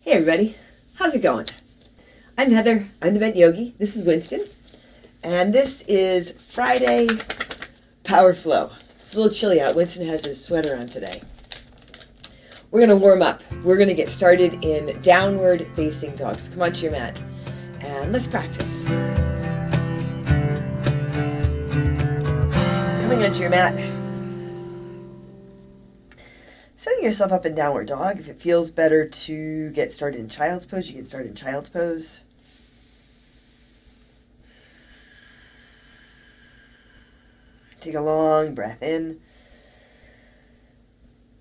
Hey everybody, how's it going? I'm Heather, I'm the Bent Yogi, this is Winston, and this is Friday Power Flow. It's a little chilly out, Winston has his sweater on today. We're going to warm up, we're going to get started in downward facing dog, so come onto your mat and let's practice. Coming onto your mat, setting yourself up in downward dog. If it feels better to get started in child's pose, you can start in child's pose. Take a long breath in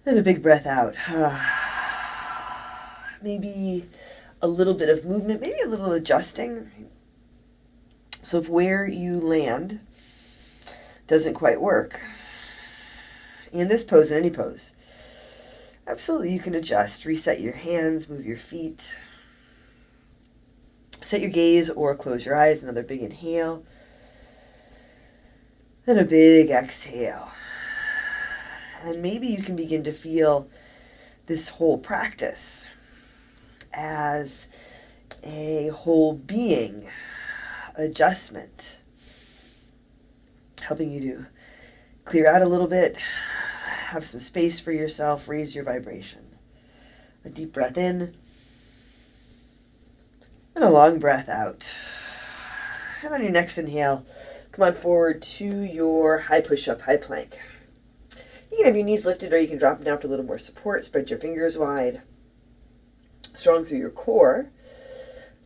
and a big breath out. Maybe a little bit of movement, maybe a little adjusting. So if where you land doesn't quite work, in this pose, in any pose, absolutely, you can adjust, reset your hands, move your feet, set your gaze or close your eyes. Another big inhale and a big exhale. And maybe you can begin to feel this whole practice as a whole being adjustment, helping you to clear out a little bit, have some space for yourself, raise your vibration. A deep breath in and a long breath out. And on your next inhale, come on forward to your high push-up, high plank. You can have your knees lifted or you can drop them down for a little more support. Spread your fingers wide. Strong through your core.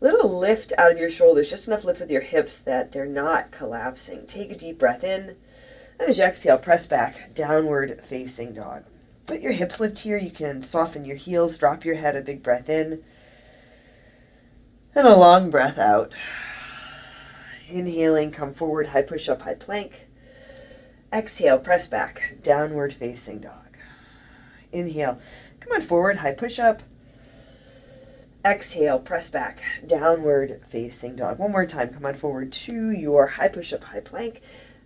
Little lift out of your shoulders, just enough lift with your hips that they're not collapsing. Take a deep breath in. And as you exhale, press back, downward facing dog. Let your hips lift here. You can soften your heels, drop your head, a big breath in. And a long breath out. Inhaling, come forward, high push-up, high plank. Exhale, press back, downward facing dog. Inhale, come on forward, high push-up. Exhale, press back, downward facing dog. One more time, come on forward to your high push-up, high plank.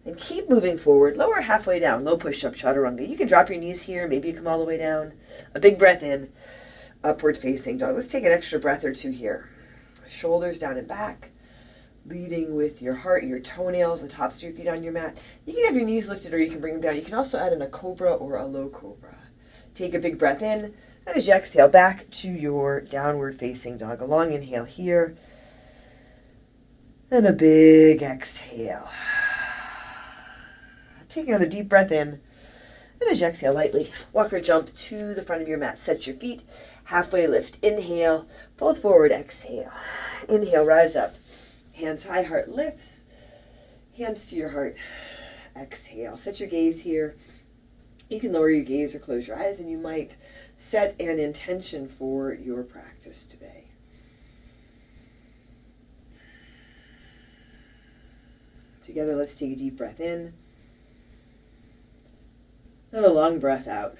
And keep moving forward, lower halfway down, low push-up, chaturanga. You can drop your knees here, maybe you come all the way down. A big breath in, upward facing dog. Let's take an extra breath or two here. Shoulders down and back, leading with your heart, your toenails, the tops of your feet on your mat. You can have your knees lifted or you can bring them down. You can also add in a cobra or a low cobra. Take a big breath in, and as you exhale, back to your downward facing dog. A long inhale here, and a big exhale. Take another deep breath in, and as you exhale lightly, walk or jump to the front of your mat. Set your feet, halfway lift, inhale, fold forward, exhale. Inhale, rise up, hands high, heart lifts, hands to your heart, exhale. Set your gaze here. You can lower your gaze or close your eyes, and you might set an intention for your practice today. Together, let's take a deep breath in. And a long breath out.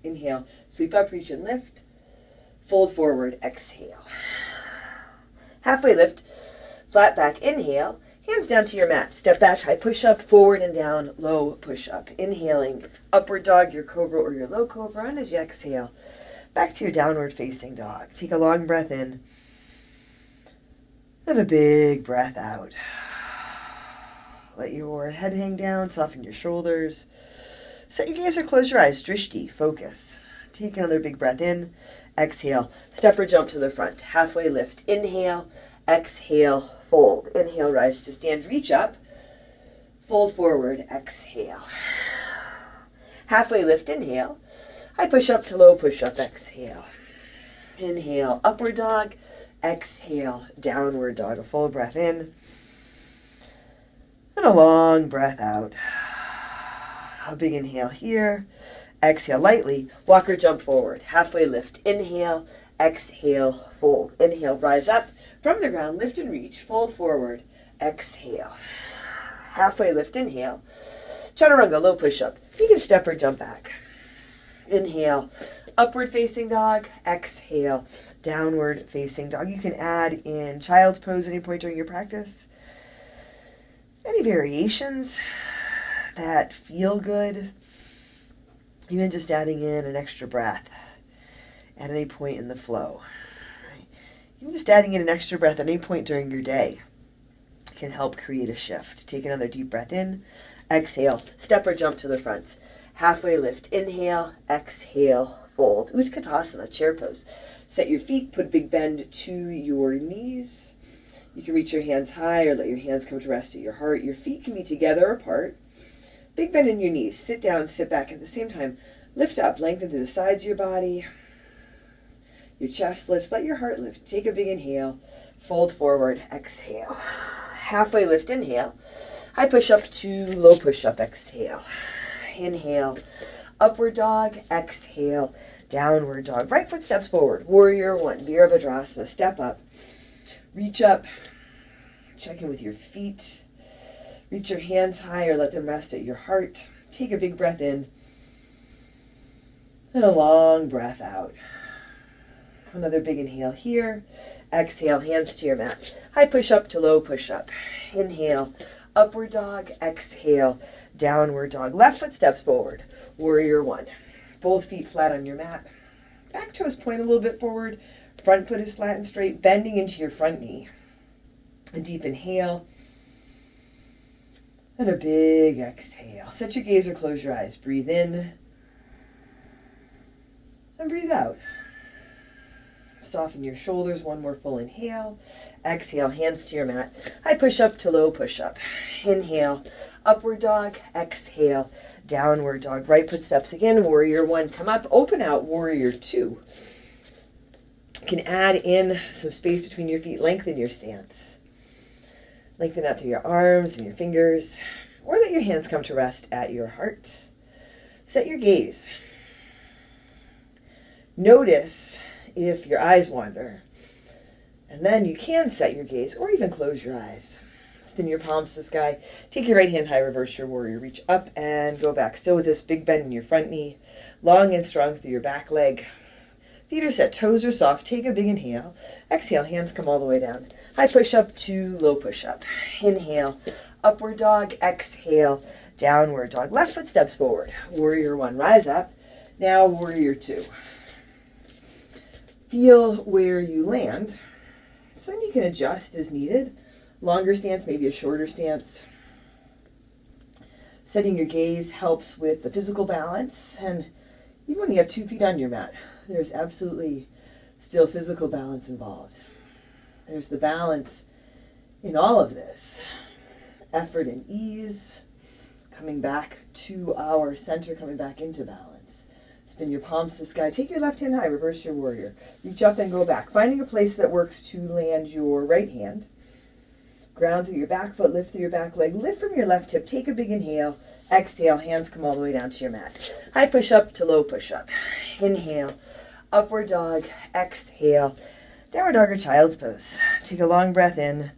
Inhale, sweep up, reach and lift. Fold forward, exhale. Halfway lift, flat back, inhale. Hands down to your mat. Step back, high push-up, forward and down, low push-up. Inhaling, upward dog, your cobra or your low cobra. And as you exhale, back to your downward facing dog. Take a long breath in. And a big breath out. Let your head hang down, soften your shoulders. Set your gaze or close your eyes, drishti, focus. Take another big breath in, exhale, step or jump to the front, halfway lift, inhale, exhale, fold. Inhale, rise to stand, reach up, fold forward, exhale. Halfway lift, inhale, high push up to low push up, exhale. Inhale, upward dog, exhale, downward dog. A full breath in. And a long breath out. A big inhale here. Exhale lightly. Walk or jump forward. Halfway lift. Inhale. Exhale. Fold. Inhale. Rise up from the ground. Lift and reach. Fold forward. Exhale. Halfway lift. Inhale. Chaturanga. Low push up. You can step or jump back. Inhale. Upward facing dog. Exhale. Downward facing dog. You can add in child's pose at any point during your practice. Any variations that feel good, even just adding in an extra breath. at any point in the flow. Right? Even just adding in an extra breath at any point during your day can help create a shift. Take another deep breath in, exhale, step or jump to the front. Halfway lift, inhale, exhale, fold. Utkatasana, chair pose. Set your feet, put big bend to your knees. You can reach your hands high or let your hands come to rest at your heart. Your feet can be together or apart. Big bend in your knees. Sit down, sit back. At the same time, lift up, lengthen through the sides of your body. Your chest lifts, let your heart lift. Take a big inhale, fold forward, exhale. Halfway lift, inhale. High push up to low push up, exhale. Inhale, upward dog, exhale, downward dog. Right foot steps forward, warrior one, Virabhadrasana, step up. Reach up, check in with your feet. Reach your hands high or let them rest at your heart. Take a big breath in and a long breath out. Another big inhale here. Exhale, hands to your mat. High push up to low push up. Inhale, upward dog, exhale, downward dog. Left foot steps forward, warrior one. Both feet flat on your mat. Back toes point a little bit forward. Front foot is flat and straight, bending into your front knee. A deep inhale. And a big exhale. Set your gaze or close your eyes. Breathe in. And breathe out. Soften your shoulders. One more full inhale. Exhale, hands to your mat. High push up to low push up. Inhale, upward dog. Exhale, downward dog. Right foot steps again. Warrior one, come up. Open out, warrior two. You can add in some space between your feet. Lengthen your stance. Lengthen out through your arms and your fingers. Or let your hands come to rest at your heart. Set your gaze. Notice if your eyes wander. And then you can set your gaze or even close your eyes. Spin your palms to the sky. Take your right hand high, reverse your warrior. Reach up and go back. Still with this big bend in your front knee. Long and strong through your back leg. Feet are set, toes are soft. Take a big inhale. Exhale, hands come all the way down. High push up to low push up. Inhale, upward dog. Exhale, downward dog. Left foot steps forward. Warrior one, rise up. Now warrior two. Feel where you land. So then you can adjust as needed. Longer stance, maybe a shorter stance. Setting your gaze helps with the physical balance. And even when you have 2 feet on your mat, there's absolutely still physical balance involved. There's the balance in all of this. Effort and ease, coming back to our center, coming back into balance. Spin your palms to the sky. Take your left hand high, reverse your warrior. Reach up and go back. Finding a place that works to land your right hand. Ground through your back foot, lift through your back leg. Lift from your left hip. Take a big inhale. Exhale, hands come all the way down to your mat. High push up to low push up. Inhale, upward dog. Exhale, downward dog or child's pose. Take a long breath in.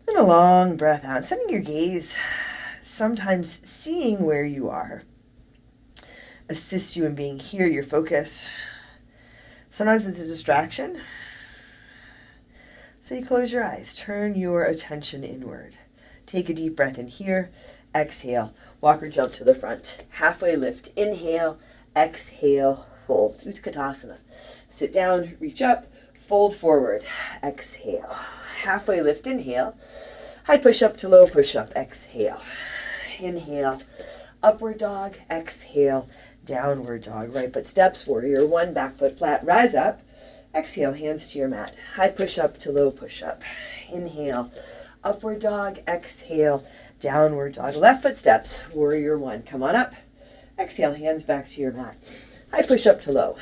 And a long breath out. Setting your gaze, sometimes seeing where you are, assists you in being here, your focus. Sometimes it's a distraction. So you close your eyes, turn your attention inward. Take a deep breath in here, exhale, walk or jump to the front. Halfway lift, inhale, exhale, fold. Utkatasana. Sit down, reach up, fold forward, exhale. Halfway lift, inhale. High push up to low push up, exhale. Inhale, upward dog, exhale, downward dog. Right foot steps, warrior one, back foot flat, rise up. Exhale, hands to your mat. High push up to low push up. Inhale, upward dog, exhale, downward dog. Left foot steps, warrior one. Come on up. Exhale, hands back to your mat. High push up to low.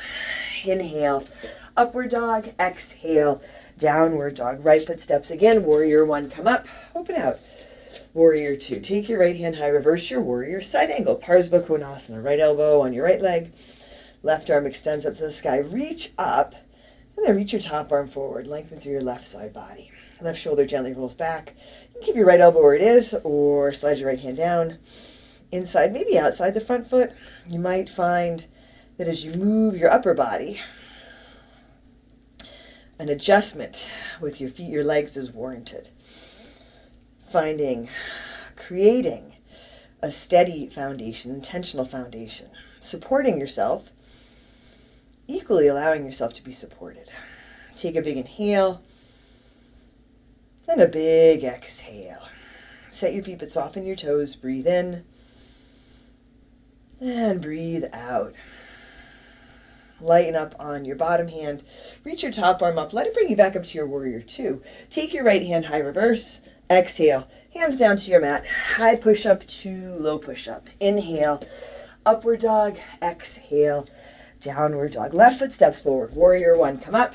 Inhale, upward dog, exhale, downward dog. Right foot steps again, warrior one. Come up, open out. Warrior two. Take your right hand high, reverse your warrior. Side angle, Parsva Konasana. Right elbow on your right leg. Left arm extends up to the sky. Reach up. And then reach your top arm forward, lengthen through your left side body. Left shoulder gently rolls back. You can keep your right elbow where it is, or slide your right hand down. Inside, maybe outside the front foot. You might find that as you move your upper body, an adjustment with your feet, your legs is warranted. Creating a steady foundation, intentional foundation, supporting yourself equally allowing yourself to be supported. Take a big inhale, then a big exhale. Set your feet but soften your toes. Breathe in and breathe out. Lighten up on your bottom hand. Reach your top arm up. Let it bring you back up to your warrior two. Take your right hand high reverse. Exhale. Hands down to your mat. High push-up to low push-up. Inhale. Upward dog. Exhale. Downward dog. Left foot steps forward. Warrior one. Come up.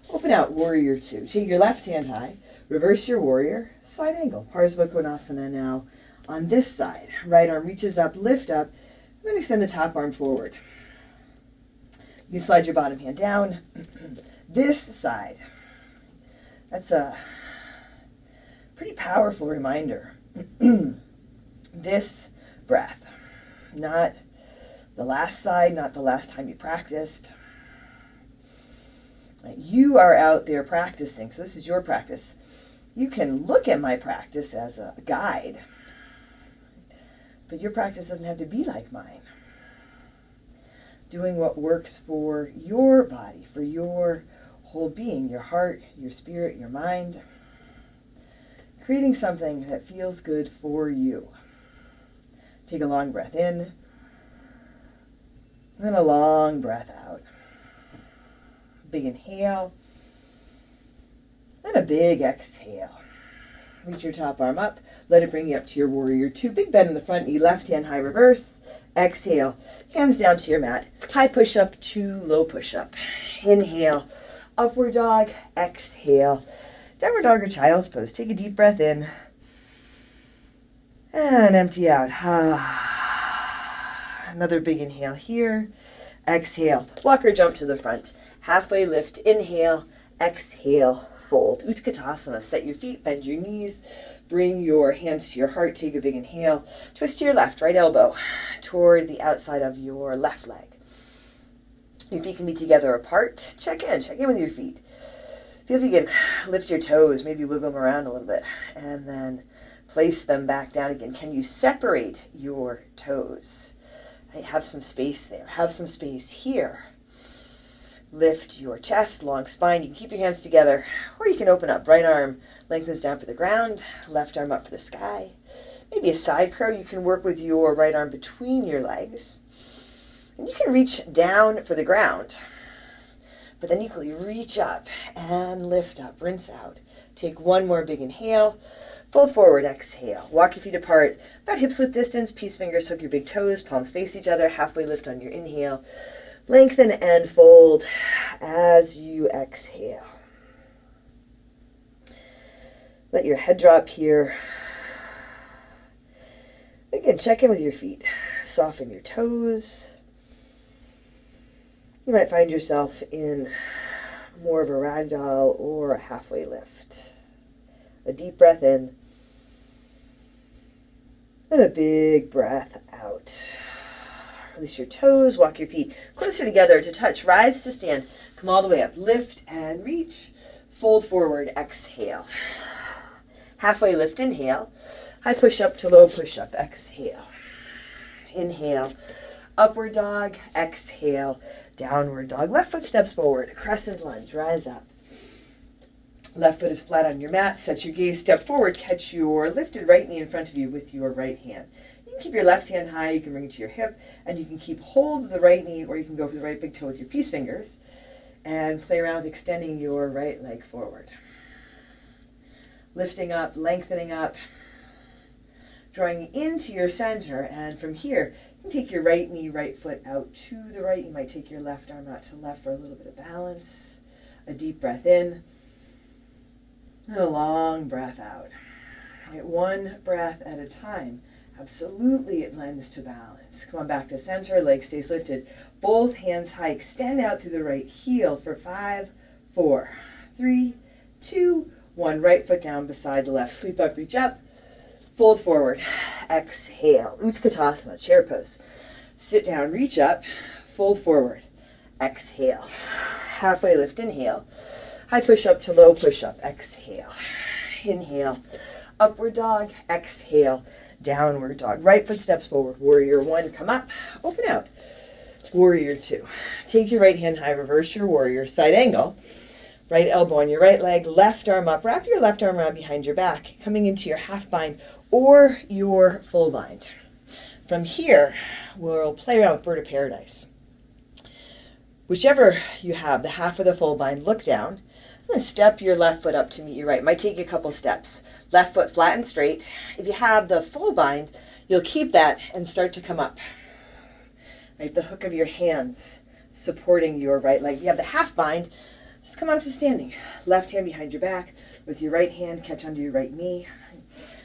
Open out. Warrior two. Take your left hand high. Reverse your warrior. Side angle. Parsva Konasana now on this side. Right arm reaches up. Lift up. Then extend the top arm forward. You can slide your bottom hand down. This side. That's a pretty powerful reminder. This breath. Not the last side, not the last time you practiced. You are out there practicing, so this is your practice. You can look at my practice as a guide, but your practice doesn't have to be like mine. Doing what works for your body, for your whole being, your heart, your spirit, your mind. Creating something that feels good for you. Take a long breath in, and then a long breath out. Big inhale, and a big exhale. Reach your top arm up. Let it bring you up to your warrior two. Big bend in the front knee, left hand high reverse. Exhale. Hands down to your mat. High push-up to low push-up. Inhale. Upward dog. Exhale. Downward dog or child's pose. Take a deep breath in. And empty out. Another big inhale here. Exhale. Walk or jump to the front. Halfway lift. Inhale. Exhale. Fold. Utkatasana. Set your feet, bend your knees, bring your hands to your heart, take a big inhale. Twist to your left, right elbow toward the outside of your left leg. Your feet can be together apart. Check in with your feet. Feel if you can lift your toes, maybe wiggle them around a little bit, and then place them back down again. Can you separate your toes? Have some space there. Have some space here. Lift your chest, long spine. You can keep your hands together, or you can open up. Right arm lengthens down for the ground, left arm up for the sky. Maybe a side crow. You can work with your right arm between your legs. And you can reach down for the ground, but then equally reach up and lift up, rinse out. Take one more big inhale. Fold forward, exhale. Walk your feet apart, about hips width distance. Peace fingers hook your big toes, palms face each other. Halfway lift on your inhale. Lengthen and fold as you exhale. Let your head drop here. Again, check in with your feet. Soften your toes. You might find yourself in more of a ragdoll or a halfway lift. A deep breath in. And a big breath out. Release your toes, walk your feet closer together to touch. Rise to stand. Come all the way up. Lift and reach. Fold forward. Exhale. Halfway lift. Inhale. High push-up to low push-up. Exhale. Inhale. Upward dog. Exhale. Downward dog. Left foot steps forward. Crescent lunge. Rise up. Left foot is flat on your mat. Set your gaze. Step forward. Catch your lifted right knee in front of you with your right hand. You can keep your left hand high, you can bring it to your hip, and you can keep hold of the right knee, or you can go for the right big toe with your peace fingers and play around with extending your right leg forward. Lifting up, lengthening up, drawing into your center, and from here, you can take your right knee, right foot out to the right. You might take your left arm out to the left for a little bit of balance. A deep breath in, and a long breath out. Right, one breath at a time. Absolutely, it lends to balance. Come on back to center, leg stays lifted. Both hands high, extend out through the right heel for 5, 4, 3, 2, 1. Right foot down beside the left. Sweep up, reach up, fold forward, exhale. Utkatasana, chair pose. Sit down, reach up, fold forward, exhale. Halfway lift, inhale. High push up to low push up, exhale. Inhale, upward dog, exhale. Downward dog. Right foot steps forward. Warrior one. Come up. Open out. Warrior two. Take your right hand high, reverse your warrior, side angle. Right elbow on your right leg, left arm up. Wrap your left arm around behind your back, coming into your half bind or your full bind. From here, we'll play around with bird of paradise. Whichever you have, the half or the full bind, look down. And then step your left foot up to meet your right. It might take you a couple steps. Left foot flat and straight. If you have the full bind, you'll keep that and start to come up. Right, the hook of your hands supporting your right leg. If you have the half bind, just come out to standing. Left hand behind your back with your right hand, catch under your right knee.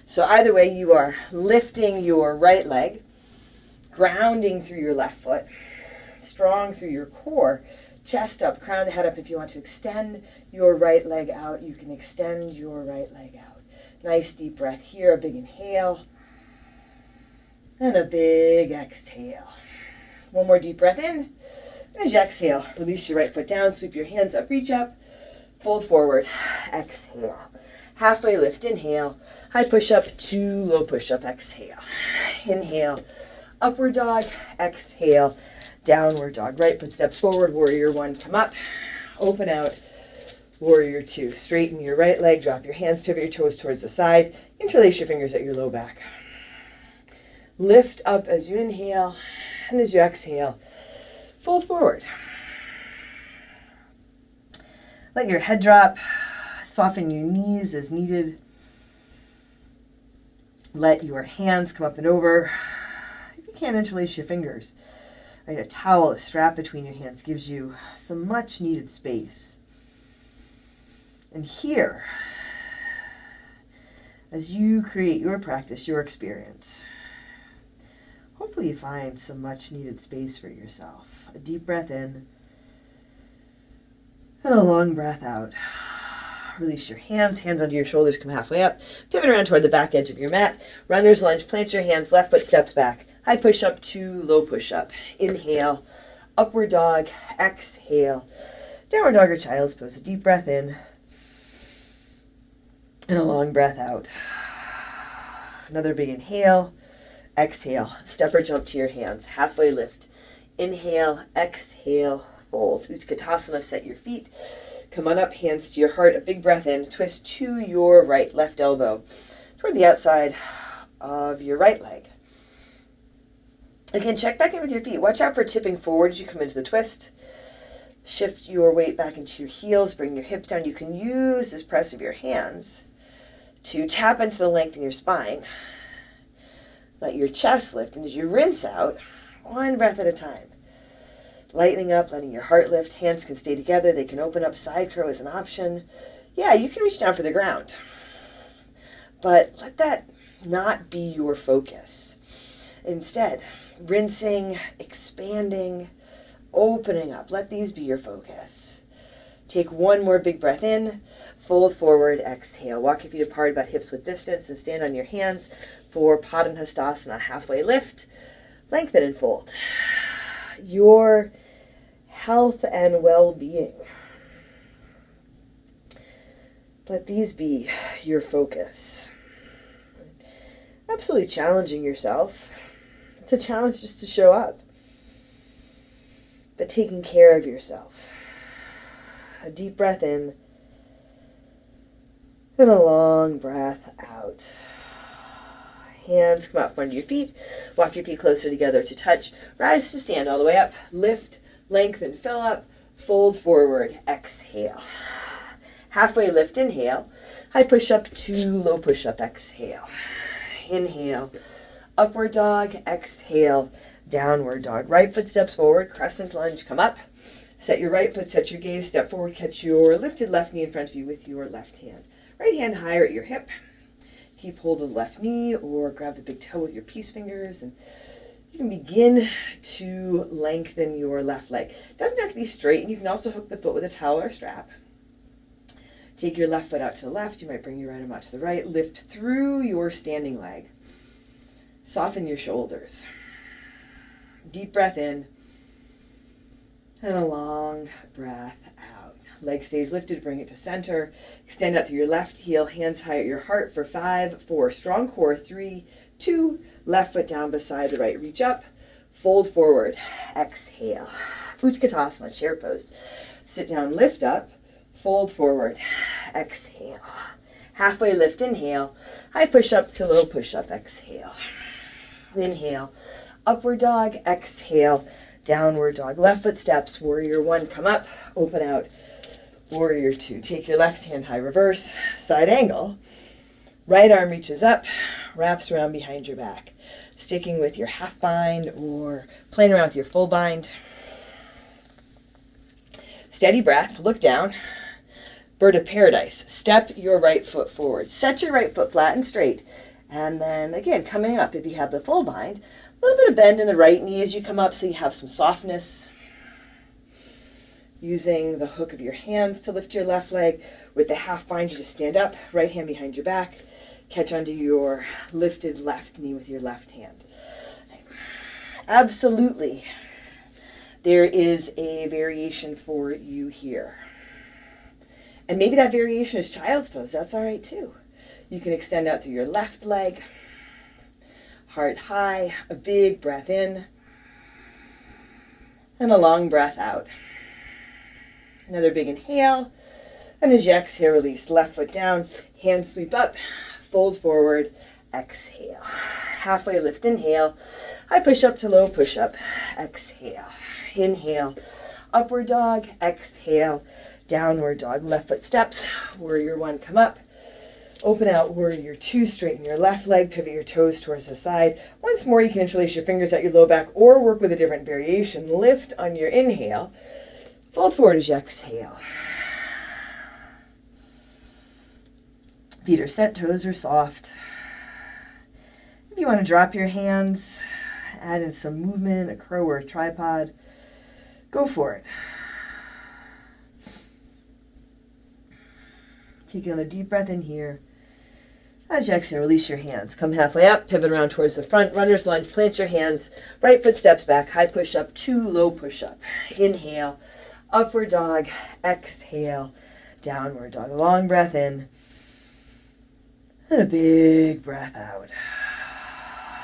So either way, you are lifting your right leg, grounding through your left foot, strong through your core, chest up, crown the head up. If you want to extend your right leg out, you can extend your right leg out. Nice deep breath here, a big inhale, and a big exhale. One more deep breath in. As you exhale, release your right foot down, sweep your hands up, reach up, fold forward, exhale. Halfway lift, inhale, high push-up, two, low push-up, exhale. Inhale, upward dog, exhale, downward dog. Right foot steps forward, warrior one, come up, open out, warrior two. Straighten your right leg, drop your hands, pivot your toes towards the side, interlace your fingers at your low back. Lift up as you inhale, and as you exhale, fold forward. Let your head drop. Soften your knees as needed. Let your hands come up and over. If you can't, interlace your fingers. Right, a towel, a strap between your hands gives you some much needed space. And here, as you create your practice, your experience, hopefully you find some much needed space for yourself. A deep breath in and a long breath out. Release your hands under your shoulders, come halfway up. Pivot around toward the back edge of your mat. Runner's lunge, plant your hands, left foot steps back. High push up, two, low push up. Inhale, upward dog, exhale. Downward dog or child's pose. A deep breath in and a long breath out. Another big inhale, exhale. Step or jump to your hands, halfway lift. Inhale, exhale, fold. Utkatasana, set your feet. Come on up, hands to your heart, a big breath in, twist to your right, left elbow, toward the outside of your right leg. Again, check back in with your feet. Watch out for tipping forward as you come into the twist. Shift your weight back into your heels, bring your hips down. You can use this press of your hands to tap into the length in your spine. Let your chest lift, and as you rinse out, one breath at a time. Lightening up, letting your heart lift. Hands can stay together. They can open up. Side crow is an option. Yeah, you can reach down for the ground. But let that not be your focus. Instead, rinsing, expanding, opening up. Let these be your focus. Take one more big breath in. Fold forward. Exhale. Walk your feet apart about hips width distance and stand on your hands for Padangusthasana. Halfway lift. Lengthen and fold. Your health and well-being. Let these be your focus. Absolutely challenging yourself. It's a challenge just to show up. But taking care of yourself. A deep breath in and a long breath out. Hands come up under your feet. Walk your feet closer together to touch. Rise to stand all the way up. Lift, lengthen, fill up. Fold forward. Exhale. Halfway lift. Inhale. High push up, two, low push up. Exhale. Inhale. Upward dog. Exhale. Downward dog. Right foot steps forward. Crescent lunge. Come up. Set your right foot. Set your gaze. Step forward. Catch your lifted left knee in front of you with your left hand. Right hand higher at your hip. Keep hold of the left knee or grab the big toe with your peace fingers, and you can begin to lengthen your left leg. It doesn't have to be straight, and you can also hook the foot with a towel or strap. Take your left foot out to the left. You might bring your right arm out to the right. Lift through your standing leg. Soften your shoulders. Deep breath in and a long breath out. Leg stays lifted, bring it to center. Extend out through your left heel, hands high at your heart for 5, 4. Strong core, 3, 2. Left foot down beside the right. Reach up, Fold forward. Exhale. Utkatasana, chair pose. Sit down, lift up. Fold forward. Exhale. Halfway lift, inhale. High push-up to low push-up. Exhale. Inhale. Upward dog. Exhale. Downward dog. Left foot steps. Warrior one. Come up. Open out. Warrior two. Take your left hand high reverse. Side angle. Right arm reaches up. Wraps around behind your back. Sticking with your half bind or playing around with your full bind. Steady breath. Look down. Bird of paradise. Step your right foot forward. Set your right foot flat and straight. And then again, coming up, if you have the full bind, a little bit of bend in the right knee as you come up so you have some softness. Using the hook of your hands to lift your left leg. With the half bind, you just stand up, right hand behind your back. Catch onto your lifted left knee with your left hand. Absolutely, there is a variation for you here. And maybe that variation is child's pose. That's all right too. You can extend out through your left leg. Heart high, a big breath in. And a long breath out. Another big inhale. And as you exhale, release. Left foot down, hands sweep up, fold forward, exhale. Halfway lift, inhale. High push up to low push up. Exhale. Inhale. Upward dog, exhale. Downward dog, left foot steps. Warrior one, come up. Open out, warrior two, straighten your left leg, pivot your toes towards the side. Once more, you can interlace your fingers at your low back or work with a different variation. Lift on your inhale. Fold forward as you exhale. Feet are set, toes are soft. If you want to drop your hands, add in some movement, a crow or a tripod, go for it. Take another deep breath in here. As you exhale, release your hands. Come halfway up, pivot around towards the front. Runner's lunge, plant your hands. Right foot steps back, high push up to low push up. Inhale, upward dog, exhale, downward dog. Long breath in. And a big breath out.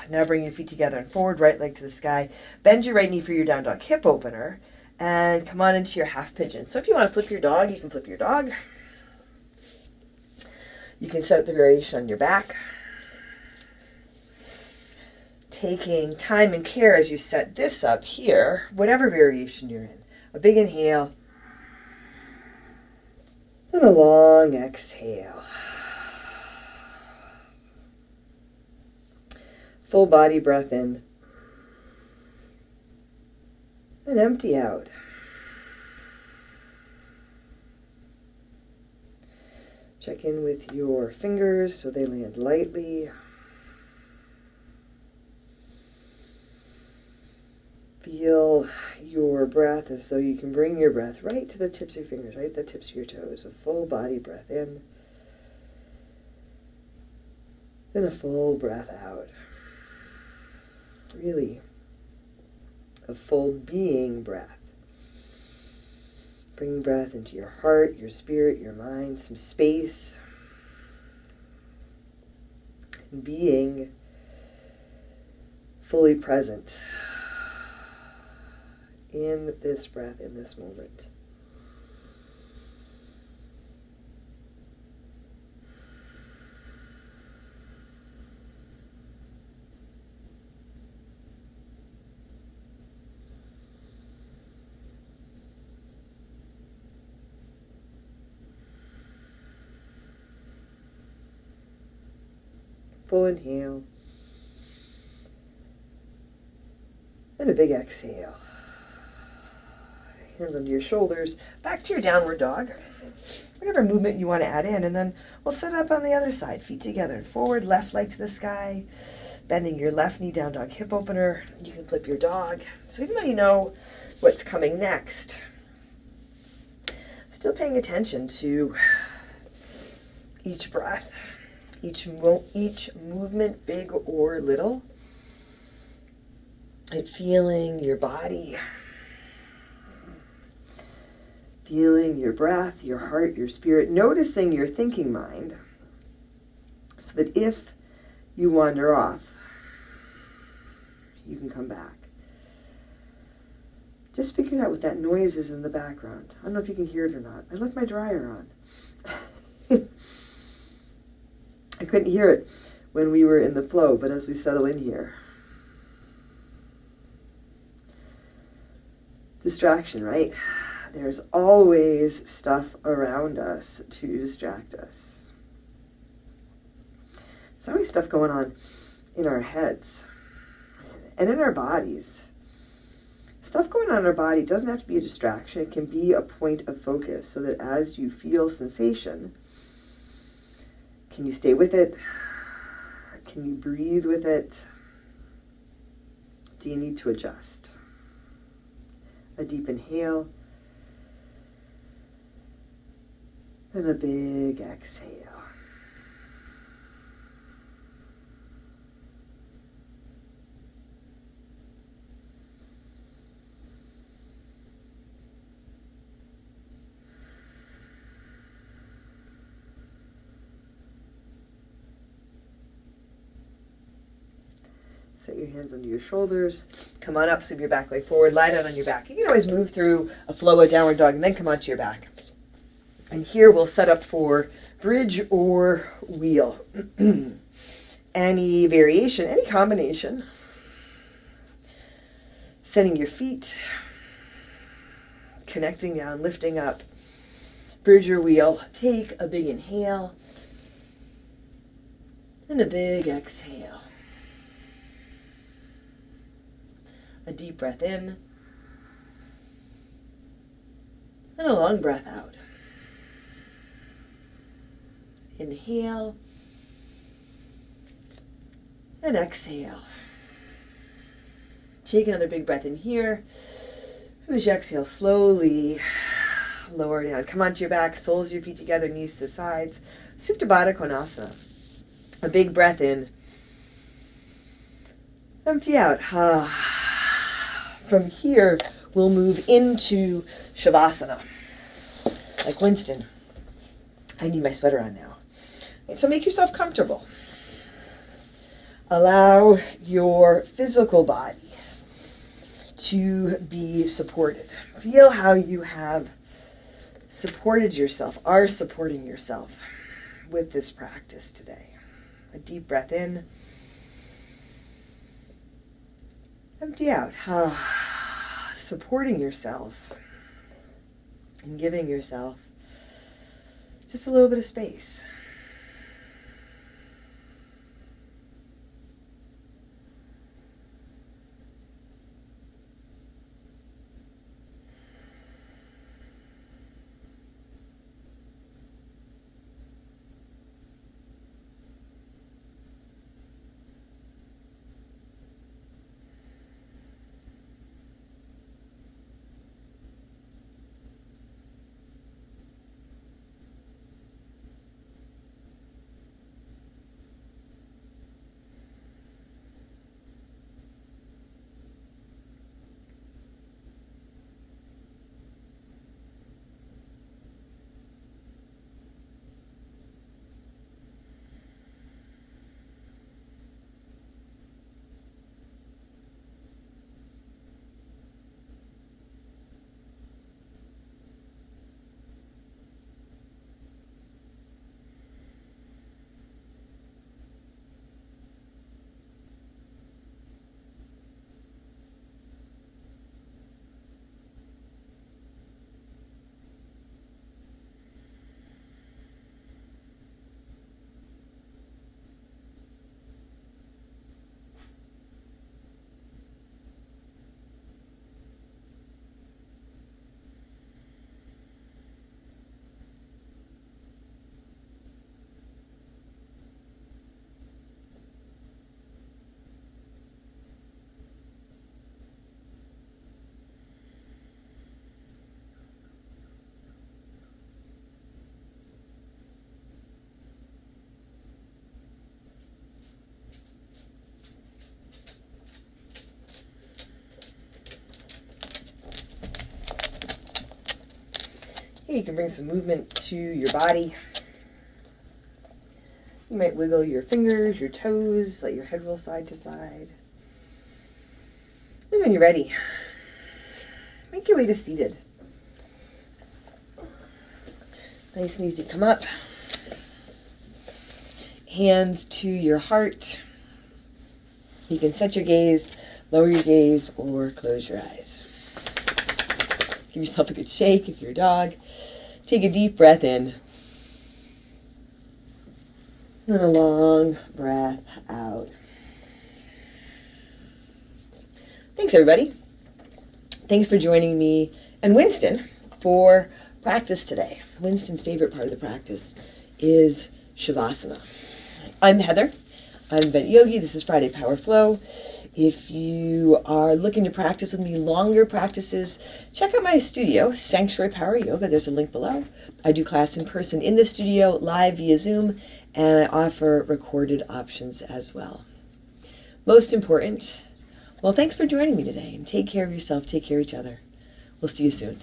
Now bring your feet together and forward, right leg to the sky. Bend your right knee for your down dog hip opener. And come on into your half pigeon. So if you want to flip your dog, you can flip your dog. You can set up the variation on your back. Taking time and care as you set this up here, whatever variation you're in. A big inhale. And a long exhale. Full body breath in. And empty out. Check in with your fingers so they land lightly. Feel your breath as though you can bring your breath right to the tips of your fingers, right to the tips of your toes. A full body breath in. Then a full breath out. Really, a full being breath. Bring breath into your heart, your spirit, your mind, some space. And being fully present in this breath, in this moment. Full inhale. And a big exhale. Hands under your shoulders. Back to your downward dog. Whatever movement you want to add in. And then we'll set up on the other side. Feet together and forward. Left leg to the sky. Bending your left knee, down dog hip opener. You can flip your dog. So even though you know what's coming next, still paying attention to each breath. Each movement, big or little, and feeling your body, feeling your breath, your heart, your spirit, noticing your thinking mind, so that if you wander off, you can come back. Just figured out what that noise is in the background. I don't know if you can hear it or not. I left my dryer on. I couldn't hear it when we were in the flow, but as we settle in here. Distraction, right? There's always stuff around us to distract us. There's always stuff going on in our heads and in our bodies. Stuff going on in our body doesn't have to be a distraction. It can be a point of focus so that as you feel sensation, can you stay with it? Can you breathe with it? Do you need to adjust? A deep inhale and a big exhale. Set your hands under your shoulders. Come on up, sweep your back leg forward, lie down on your back. You can always move through a flow of downward dog and then come onto your back. And here we'll set up for bridge or wheel. Any variation, any combination. Sending your feet, connecting down, lifting up. Bridge or wheel. Take a big inhale and a big exhale. A deep breath in and a long breath out. Inhale and exhale. Take another big breath in here. And as you exhale, slowly lower down. Come onto your back, soles of your feet together, knees to the sides. Supta Baddha Konasana. A big breath in. Empty out. From here, we'll move into Shavasana. Like Winston. I need my sweater on now. So make yourself comfortable. Allow your physical body to be supported. Feel how you have supported yourself, are supporting yourself with this practice today. A deep breath in. Empty out. Supporting yourself and giving yourself just a little bit of space. You can bring some movement to your body. You might wiggle your fingers, your toes, let your head roll side to side. And when you're ready, make your way to seated. Nice and easy. Come up. Hands to your heart. You can set your gaze, lower your gaze, or close your eyes. Give yourself a good shake if you're a dog. Take a deep breath in. And a long breath out. Thanks, everybody. Thanks for joining me and Winston for practice today. Winston's favorite part of the practice is Shavasana. I'm Heather. I'm Bent Yogi. This is Friday Power Flow. If you are looking to practice with me longer practices, check out my studio, Sanctuary Power Yoga. There's a link below. I do class in person in the studio, live via Zoom, and I offer recorded options as well. Most important, well, thanks for joining me today, and take care of yourself, take care of each other. We'll see you soon.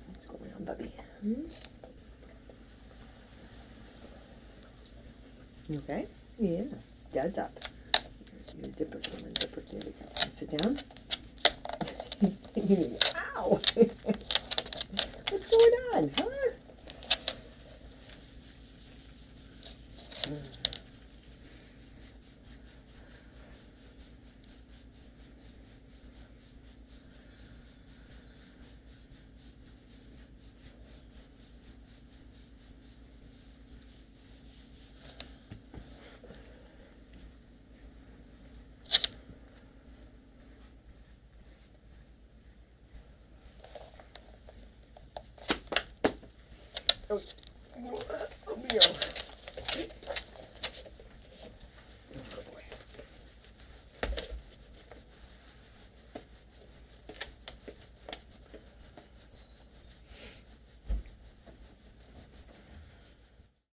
What's going on, Bubby? You okay? Yeah. Dad's up. You're a dipper. Come on, dipper. There we go. Sit down. Ow! What's going on, huh? Oh, oh,